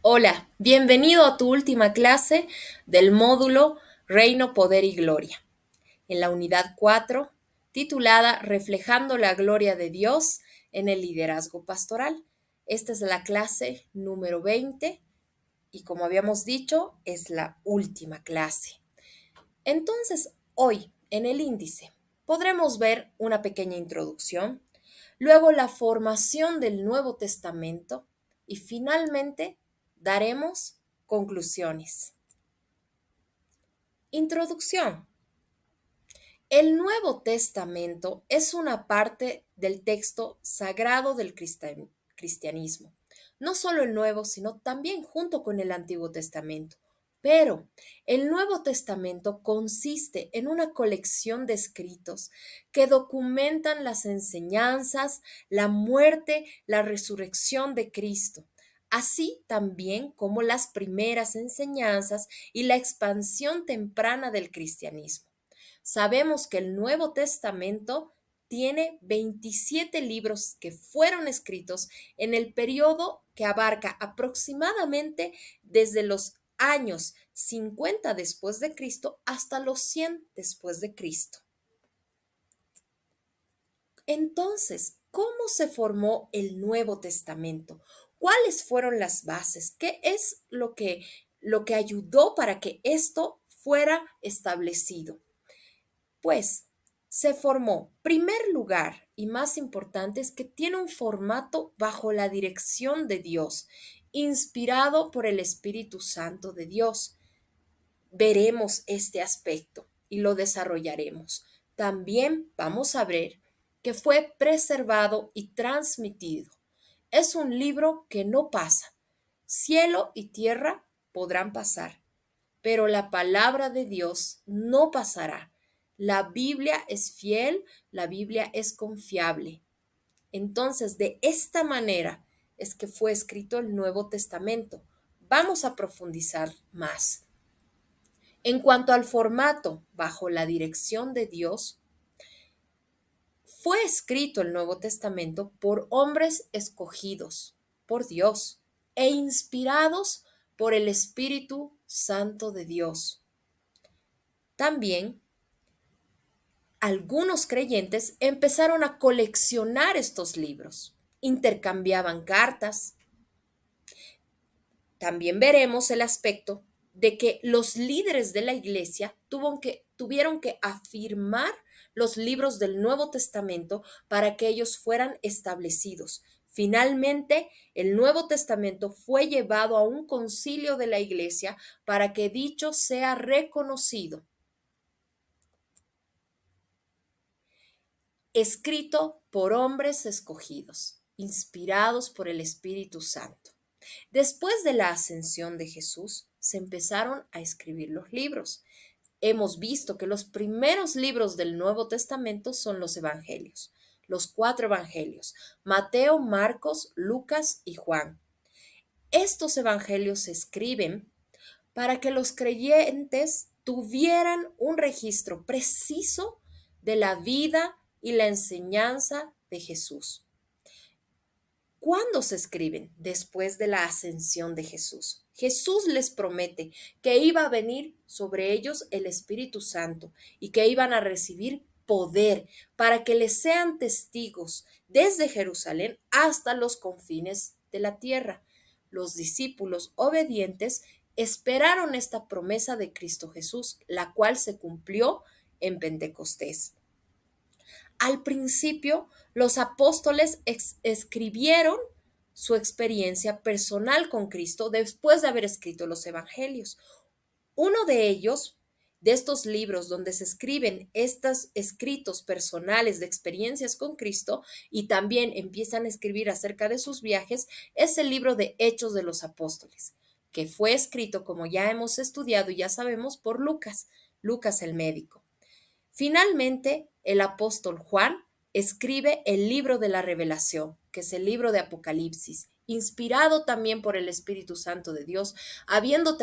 Hola, bienvenido a tu última clase del módulo Reino, Poder y Gloria, en la unidad 4, titulada Reflejando la Gloria de Dios en el Liderazgo Pastoral. Esta es la clase número 20 y, como habíamos dicho, es la última clase. Entonces, hoy, en el índice, podremos ver una pequeña introducción, luego la formación del Nuevo Testamento y finalmente daremos conclusiones. Introducción. El Nuevo Testamento es una parte del texto sagrado del cristianismo. No solo el Nuevo, sino también junto con el Antiguo Testamento. Pero el Nuevo Testamento consiste en una colección de escritos que documentan las enseñanzas, la muerte, la resurrección de Cristo, así también como las primeras enseñanzas y la expansión temprana del cristianismo. Sabemos que el Nuevo Testamento tiene 27 libros que fueron escritos en el periodo que abarca aproximadamente desde los años 50 después de Cristo hasta los 100 después de Cristo. Entonces, ¿cómo se formó el Nuevo Testamento? ¿Cuáles fueron las bases? ¿Qué es lo que ayudó para que esto fuera establecido? Pues se formó, primer lugar y más importante, es que tiene un formato bajo la dirección de Dios, inspirado por el Espíritu Santo de Dios. Veremos este aspecto y lo desarrollaremos. También vamos a ver que fue preservado y transmitido. Es un libro que no pasa. Cielo y tierra podrán pasar, pero la palabra de Dios no pasará. La Biblia es fiel, la Biblia es confiable. Entonces, de esta manera es que fue escrito el Nuevo Testamento. Vamos a profundizar más. En cuanto al formato, bajo la dirección de Dios, fue escrito el Nuevo Testamento por hombres escogidos por Dios e inspirados por el Espíritu Santo de Dios. También algunos creyentes empezaron a coleccionar estos libros, intercambiaban cartas. También veremos el aspecto de que los líderes de la iglesia tuvieron que afirmar los libros del Nuevo Testamento para que ellos fueran establecidos. Finalmente, el Nuevo Testamento fue llevado a un concilio de la iglesia para que dicho sea reconocido. Escrito por hombres escogidos, inspirados por el Espíritu Santo. Después de la ascensión de Jesús, se empezaron a escribir los libros. Hemos visto que los primeros libros del Nuevo Testamento son los evangelios, los 4 evangelios: Mateo, Marcos, Lucas y Juan. Estos evangelios se escriben para que los creyentes tuvieran un registro preciso de la vida y la enseñanza de Jesús. ¿Cuándo se escriben? Después de la ascensión de Jesús. Jesús les promete que iba a venir sobre ellos el Espíritu Santo y que iban a recibir poder para que les sean testigos desde Jerusalén hasta los confines de la tierra. Los discípulos obedientes esperaron esta promesa de Cristo Jesús, la cual se cumplió en Pentecostés. Al principio, los apóstoles escribieron su experiencia personal con Cristo después de haber escrito los evangelios. Uno de ellos, de estos libros donde se escriben estos escritos personales de experiencias con Cristo y también empiezan a escribir acerca de sus viajes, es el libro de Hechos de los Apóstoles, que fue escrito, como ya hemos estudiado y ya sabemos, por Lucas, Lucas el médico. Finalmente, el apóstol Juan escribe el libro de la Revelación, que es el libro de Apocalipsis, inspirado también por el Espíritu Santo de Dios. Habiendo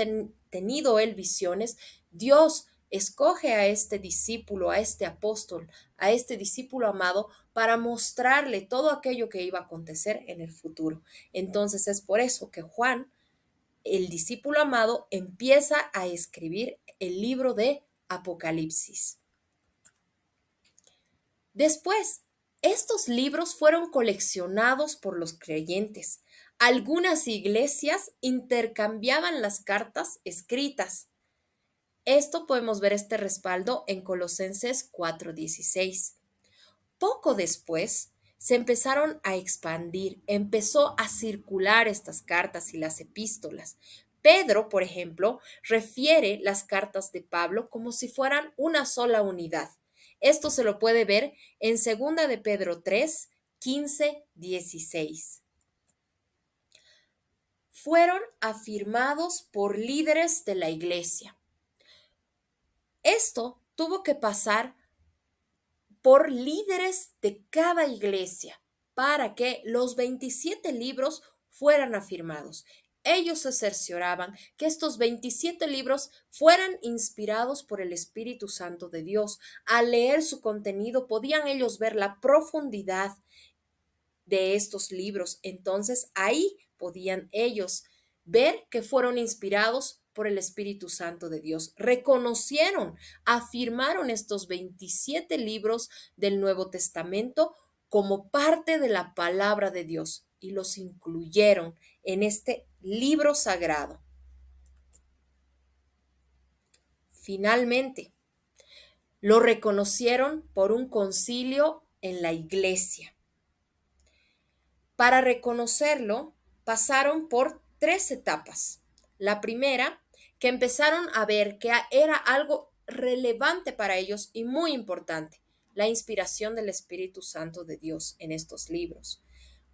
tenido él visiones, Dios escoge a este discípulo, a este apóstol, a este discípulo amado, para mostrarle todo aquello que iba a acontecer en el futuro. Entonces es por eso que Juan el discípulo amado empieza a escribir el libro de Apocalipsis. Después, estos libros fueron coleccionados por los creyentes. Algunas iglesias intercambiaban las cartas escritas. Esto podemos ver este respaldo en Colosenses 4:16. Poco después, se empezaron a expandir, empezó a circular estas cartas y las epístolas. Pedro, por ejemplo, refiere las cartas de Pablo como si fueran una sola unidad. Esto se lo puede ver en 2 de Pedro 3, 15, 16. Fueron afirmados por líderes de la iglesia. Esto tuvo que pasar por líderes de cada iglesia para que los 27 libros fueran afirmados. Ellos se cercioraban que estos 27 libros fueran inspirados por el Espíritu Santo de Dios. Al leer su contenido podían ellos ver la profundidad de estos libros. Entonces ahí podían ellos ver que fueron inspirados por el Espíritu Santo de Dios. Reconocieron, afirmaron estos 27 libros del Nuevo Testamento como parte de la palabra de Dios y los incluyeron en este libro sagrado. Finalmente, lo reconocieron por un concilio en la iglesia. Para reconocerlo, pasaron por 3 etapas. La primera, que empezaron a ver que era algo relevante para ellos y muy importante, la inspiración del Espíritu Santo de Dios en estos libros.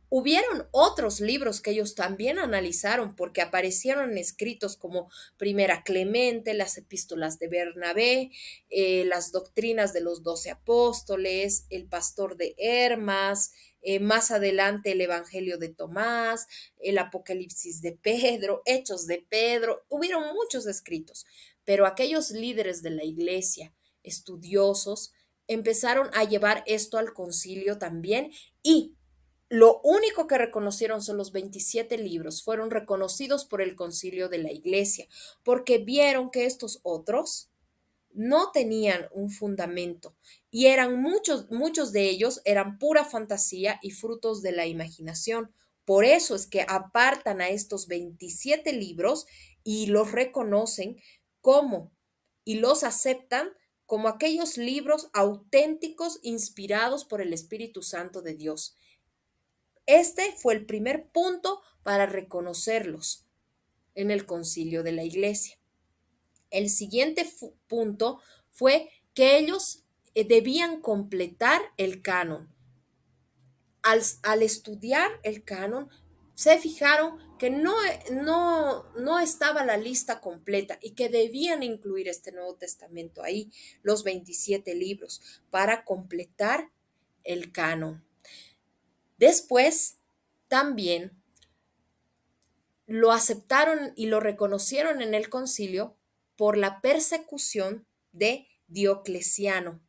Hubieron otros libros que ellos también analizaron porque aparecieron escritos como Primera Clemente, las epístolas de Bernabé, las doctrinas de los 12 apóstoles, el pastor de Hermas, más adelante el Evangelio de Tomás, el Apocalipsis de Pedro, Hechos de Pedro. Hubieron muchos escritos, pero aquellos líderes de la iglesia, estudiosos, empezaron a llevar esto al concilio también y lo único que reconocieron son los 27 libros, fueron reconocidos por el concilio de la iglesia, porque vieron que estos otros no tenían un fundamento y eran muchos de ellos eran pura fantasía y frutos de la imaginación. Por eso es que apartan a estos 27 libros y los reconocen como y los aceptan como aquellos libros auténticos inspirados por el Espíritu Santo de Dios. Este fue el primer punto para reconocerlos en el concilio de la iglesia. El siguiente punto fue que ellos debían completar el canon. Al estudiar el canon, se fijaron que no estaba la lista completa y que debían incluir este Nuevo Testamento ahí, los 27 libros, para completar el canon. Después, también lo aceptaron y lo reconocieron en el concilio por la persecución de Diocleciano.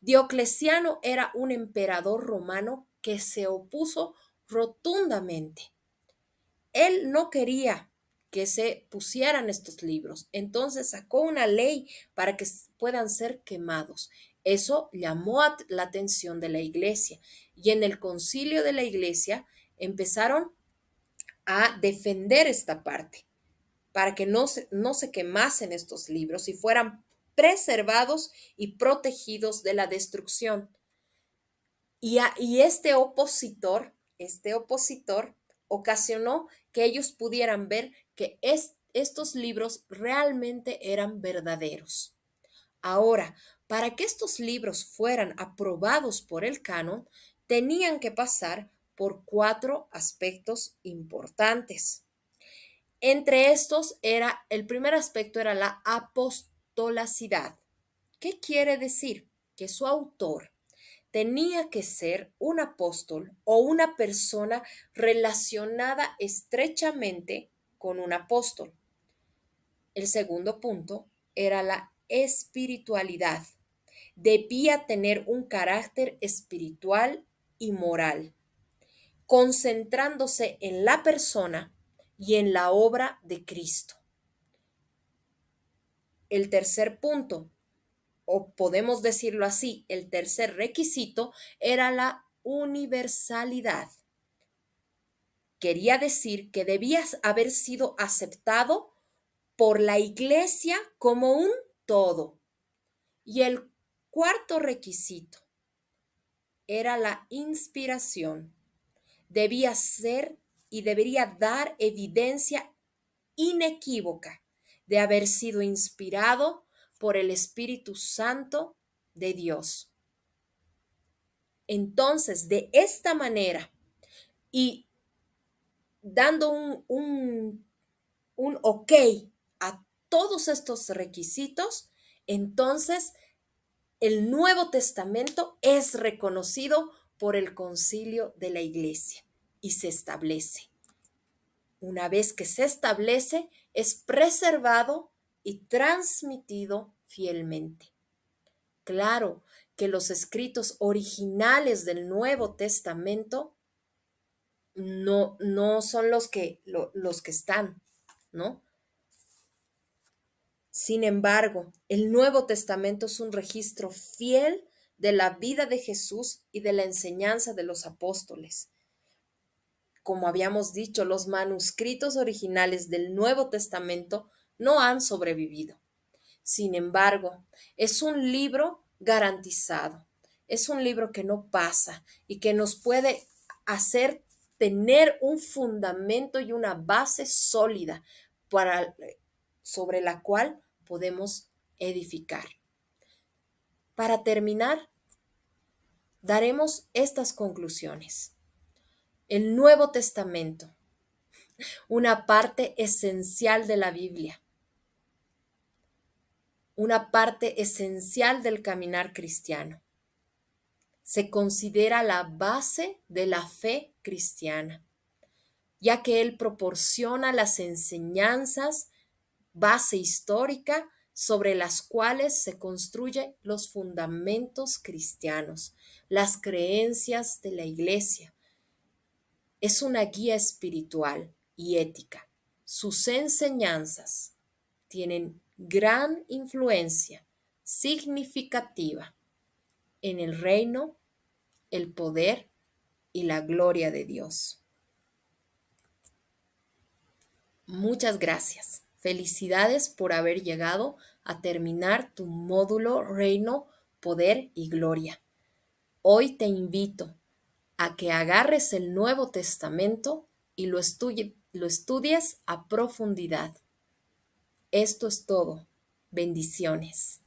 Diocleciano era un emperador romano que se opuso rotundamente. Él no quería que se pusieran estos libros, entonces sacó una ley para que puedan ser quemados. Eso llamó la atención de la iglesia y en el concilio de la iglesia empezaron a defender esta parte para que no se quemasen estos libros y fueran preservados y protegidos de la destrucción. Y este opositor ocasionó que ellos pudieran ver que estos libros realmente eran verdaderos. Ahora, para que estos libros fueran aprobados por el canon, tenían que pasar por 4 aspectos importantes. Entre estos el primer aspecto era la apostolacidad. ¿Qué quiere decir? Que su autor tenía que ser un apóstol o una persona relacionada estrechamente con un apóstol. El segundo punto era la espiritualidad. Debía tener un carácter espiritual y moral, concentrándose en la persona y en la obra de Cristo. El tercer punto, o podemos decirlo así, el tercer requisito era la universalidad. Quería decir que debías haber sido aceptado por la iglesia como un todo. Y el cuarto requisito era la inspiración. Debía ser y debería dar evidencia inequívoca de haber sido inspirado por el Espíritu Santo de Dios. Entonces, de esta manera y dando un ok a todos estos requisitos, entonces el Nuevo Testamento es reconocido por el concilio de la iglesia y se establece. Una vez que se establece, es preservado y transmitido fielmente. Claro que los escritos originales del Nuevo Testamento no son los que están, ¿no? Sin embargo, el Nuevo Testamento es un registro fiel de la vida de Jesús y de la enseñanza de los apóstoles. Como habíamos dicho, los manuscritos originales del Nuevo Testamento no han sobrevivido. Sin embargo, es un libro garantizado, es un libro que no pasa y que nos puede hacer tener un fundamento y una base sólida sobre la cual podemos edificar. Para terminar, daremos estas conclusiones. El Nuevo Testamento, una parte esencial de la Biblia, una parte esencial del caminar cristiano. Se considera la base de la fe cristiana, ya que él proporciona las enseñanzas, base histórica sobre las cuales se construyen los fundamentos cristianos, las creencias de la iglesia. Es una guía espiritual y ética. Sus enseñanzas tienen gran influencia significativa en el reino, el poder y la gloria de Dios. Muchas gracias. Felicidades por haber llegado a terminar tu módulo Reino, Poder y Gloria. Hoy te invito a que agarres el Nuevo Testamento y lo estudies a profundidad. Esto es todo. Bendiciones.